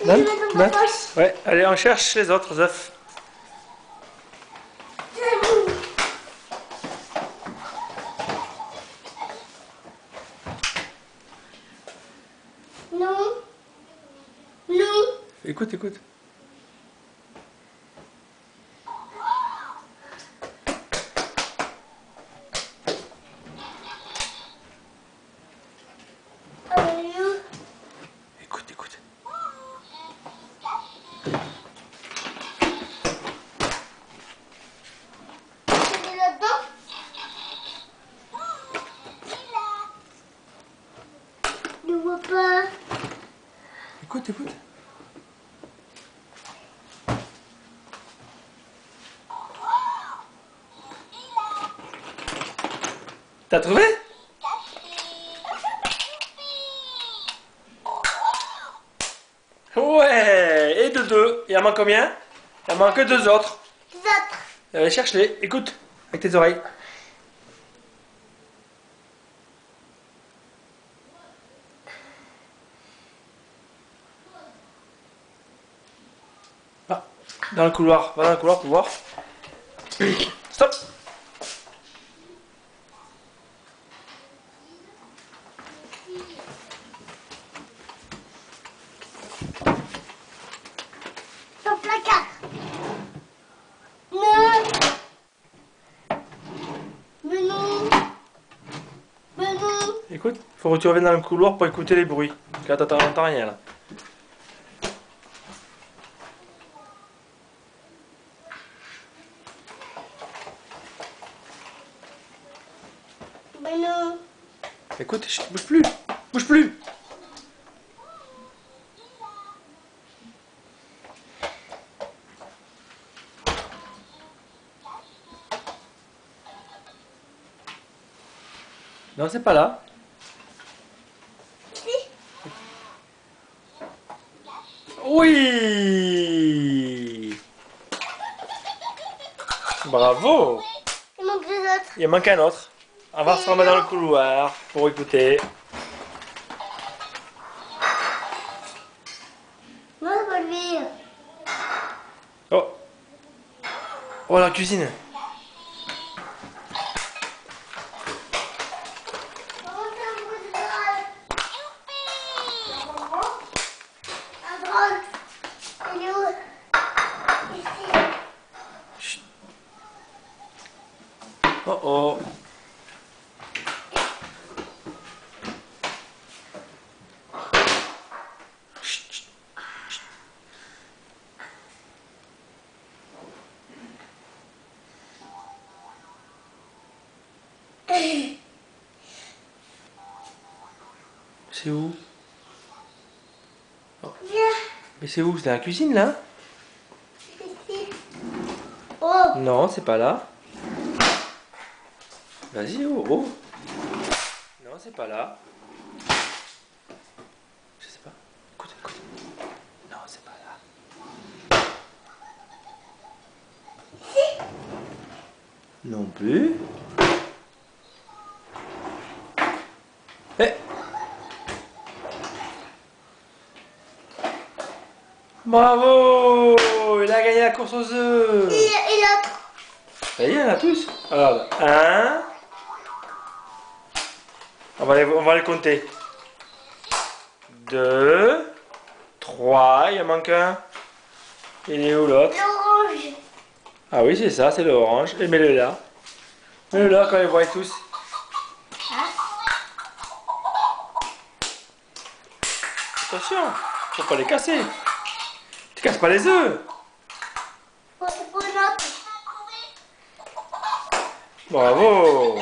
Donne, donne. Ouais, allez, on cherche les autres œufs. Non. Non. Écoute, écoute. Écoute, écoute. C'est là-dedans. Je ne vois pas. Écoute, écoute. T'as trouvé? Ouais, et de deux. Il en manque combien? Il en manque deux autres. Les autres. Allez, cherche-les. Écoute, avec tes oreilles. Ah, dans le couloir. Va dans le couloir pour voir. Stop. Dans le placard. Non. Mais non. Mais non. Écoute, faut que tu reviennes dans le couloir pour écouter les bruits. Parce que là, t'entends rien là. Mais non. Écoute, chut, bouge plus. Bouge plus. Non, c'est pas là. Si. Oui. Bravo. Il manque deux autres. Il manque un autre. On va se remettre dans le couloir pour écouter. Non, c'est pas lui. Oh. Oh, la cuisine. Un drone. Il est où? Ici. Chut. Oh oh. Chut, chut. C'est où? Oh. Viens. Mais c'est où? C'est dans la cuisine là? Ici. Oh. Non, c'est pas là. Vas-y, oh, oh. Non, c'est pas là. Je sais pas. Écoute, écoute. Non, c'est pas là. Non plus. Eh. Bravo! Il a gagné la course aux œufs. Et l'autre. Ça y est, on a tous. Alors, un. On va les compter. 2, 3, il en manque un. Il est où l'autre? L'orange. Ah oui, c'est ça, c'est l'orange. Et mets-le là. Mets-le là quand ils voient tous. Attention, faut pas les casser. Tu casses pas les œufs. Oh, c'est pour une autre. Bravo.